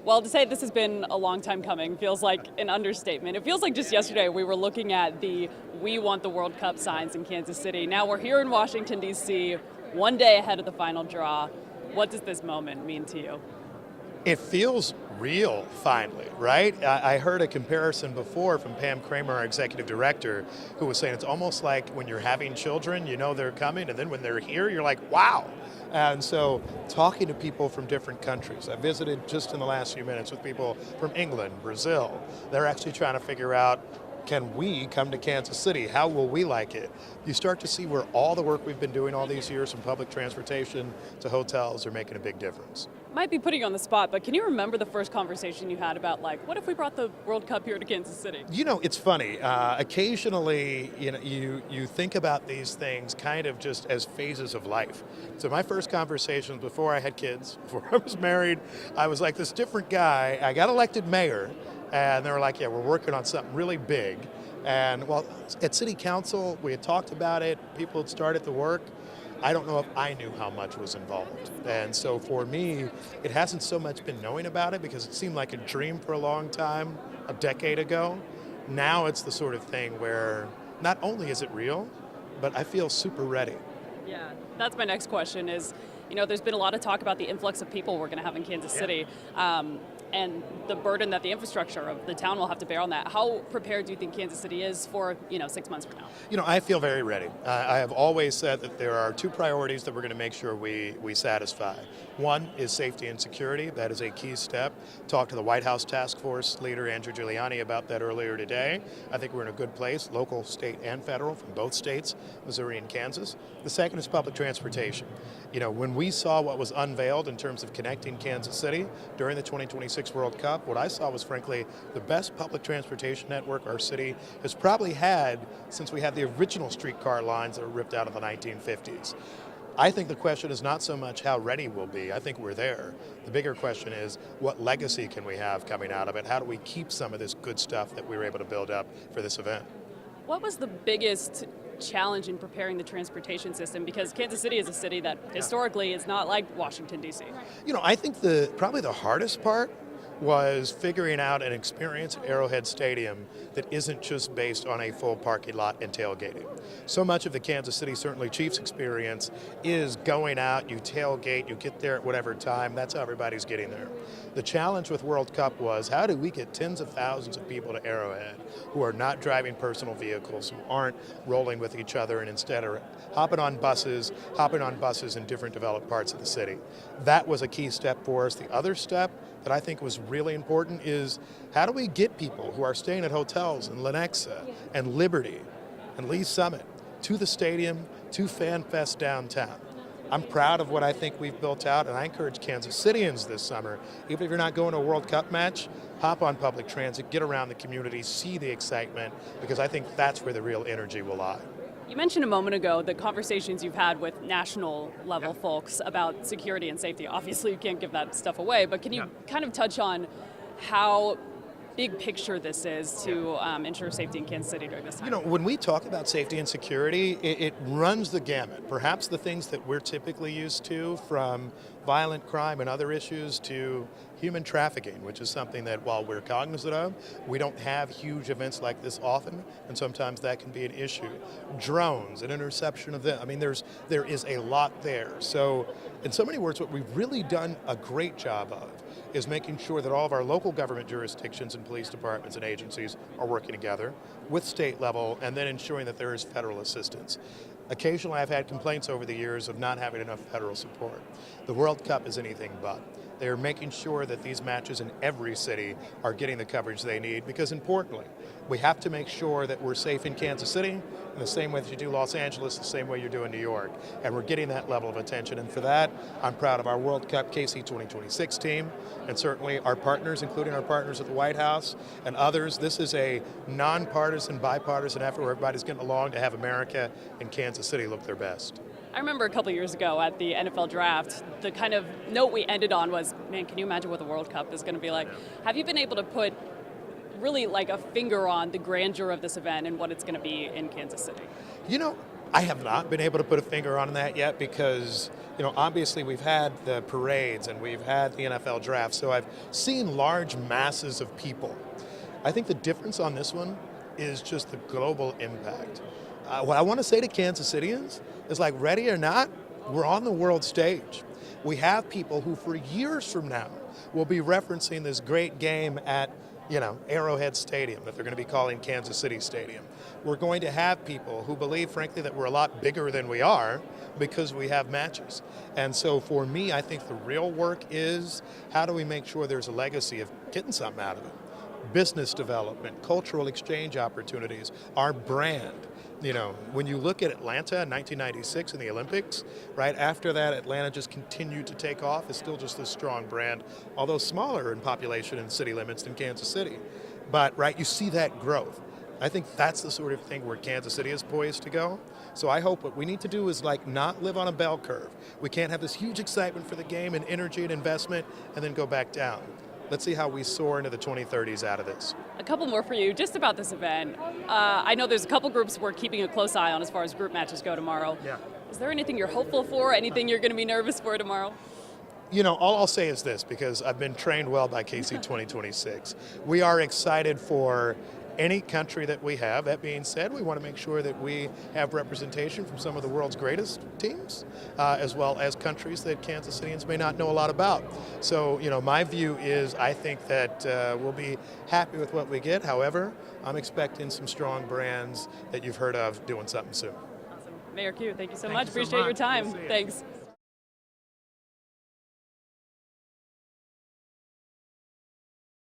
Well, to say this has been a long time coming feels like an understatement. It feels like just yesterday we were looking at the "We Want the World Cup" signs in Kansas City. Now we're here in Washington, D.C., one day ahead of the final draw. What does this moment mean to you? It feels real, finally, right? I heard a comparison before from Pam Kramer, our executive director, who was saying it's almost like when you're having children, you know they're coming, and then when they're here, you're like, wow. And so talking to people from different countries, I visited just in the last few minutes with people from England, Brazil. They're actually trying to figure out, can we come to Kansas City? How will we like it? You start to see where all the work we've been doing all these years, from public transportation to hotels, are making a big difference. Might be putting you on the spot, but can you remember the first conversation you had about, like, what if we brought the World Cup here to Kansas City? You know, it's funny. Occasionally, you think about these things kind of just as phases of life. So my first conversations before I had kids, before I was married, I was like this different guy. I got elected mayor, and they were like, yeah, we're working on something really big. And well, at city council, we had talked about it. People had started the work. I don't know if I knew how much was involved. And so for me, it hasn't so much been knowing about it, because it seemed like a dream for a long time, a decade ago. Now it's the sort of thing where not only is it real, but I feel super ready. Yeah, that's my next question is, there's been a lot of talk about the influx of people we're going to have in Kansas City. And the burden that the infrastructure of the town will have to bear on that. How prepared do you think Kansas City is for, 6 months from now? I feel very ready. I have always said that there are two priorities that we're going to make sure we satisfy. One is safety and security. That is a key step. Talked to the White House task force leader, Andrew Giuliani, about that earlier today. I think we're in a good place, local, state, and federal, from both states, Missouri and Kansas. The second is public transportation. When we saw what was unveiled in terms of connecting Kansas City during the 2026 World Cup, what I saw was, frankly, the best public transportation network our city has probably had since we had the original streetcar lines that were ripped out of the 1950s. I think the question is not so much how ready we'll be. I think we're there. The bigger question is, what legacy can we have coming out of it? How do we keep some of this good stuff that we were able to build up for this event? What was the biggest challenge in preparing the transportation system? Because Kansas City is a city that historically is not like Washington, D.C. I think probably the hardest part was figuring out an experience at Arrowhead Stadium that isn't just based on a full parking lot and tailgating. So much of the Kansas City, certainly Chiefs experience, is going out, you tailgate, you get there at whatever time, that's how everybody's getting there. The challenge with World Cup was, how do we get tens of thousands of people to Arrowhead who are not driving personal vehicles, who aren't rolling with each other, and instead are hopping on buses in different developed parts of the city. That was a key step for us. The other step that I think was really important is, how do we get people who are staying at hotels in Lenexa and Liberty and Lee Summit to the stadium, to Fan Fest downtown? I'm proud of what I think we've built out, and I encourage Kansas Cityans this summer, even if you're not going to a World Cup match, hop on public transit, get around the community, see the excitement, because I think that's where the real energy will lie. You mentioned a moment ago the conversations you've had with national level folks about security and safety. Obviously, you can't give that stuff away, but can you kind of touch on how big picture this is to ensure safety in Kansas City during this time? When we talk about safety and security, it runs the gamut. Perhaps the things that we're typically used to, from violent crime and other issues to human trafficking, which is something that, while we're cognizant of, we don't have huge events like this often, and sometimes that can be an issue. Drones and interception of them. I mean, there is a lot there. So, in so many words, what we've really done a great job of is making sure that all of our local government jurisdictions and police departments and agencies are working together with state level, and then ensuring that there is federal assistance. Occasionally, I've had complaints over the years of not having enough federal support. The World Cup is anything but. They're making sure that these matches in every city are getting the coverage they need, because, importantly, we have to make sure that we're safe in Kansas City in the same way that you do Los Angeles, the same way you do in New York. And we're getting that level of attention. And for that, I'm proud of our World Cup KC 2026 team, and certainly our partners, including our partners at the White House and others. This is a nonpartisan, bipartisan effort where everybody's getting along to have America and Kansas City look their best. I remember a couple years ago at the NFL draft, the kind of note we ended on was, man, can you imagine what the World Cup is going to be like? Have you been able to put really like a finger on the grandeur of this event and what it's going to be in Kansas City? I have not been able to put a finger on that yet, because obviously we've had the parades and we've had the NFL draft, so I've seen large masses of people. I think the difference on this one is just the global impact. What I want to say to Kansas Cityans is, like, ready or not, we're on the world stage. We have people who for years from now will be referencing this great game at Arrowhead Stadium that they're going to be calling Kansas City Stadium. We're going to have people who believe, frankly, that we're a lot bigger than we are because we have matches. And so for me, I think the real work is, how do we make sure there's a legacy of getting something out of it? Business development, cultural exchange opportunities, our brand. When you look at Atlanta in 1996 in the Olympics, right after that, Atlanta just continued to take off. It's still just this strong brand, although smaller in population and city limits than Kansas City. But, right, you see that growth. I think that's the sort of thing where Kansas City is poised to go. So I hope what we need to do is, like, not live on a bell curve. We can't have this huge excitement for the game and energy and investment and then go back down. Let's see how we soar into the 2030s out of this. A couple more for you, just about this event. I know there's a couple groups we're keeping a close eye on as far as group matches go tomorrow. Yeah. Is there anything you're hopeful for, anything you're going to be nervous for tomorrow? All I'll say is this, because I've been trained well by KC 2026. We are excited for any country that we have. That being said, we want to make sure that we have representation from some of the world's greatest teams, as well as countries that Kansas Cityans may not know a lot about. So, my view is, I think that we'll be happy with what we get. However, I'm expecting some strong brands that you've heard of doing something soon. Awesome. Mayor Q, thank you so Thank much. you so Appreciate your much. time. We'll see you. Thanks.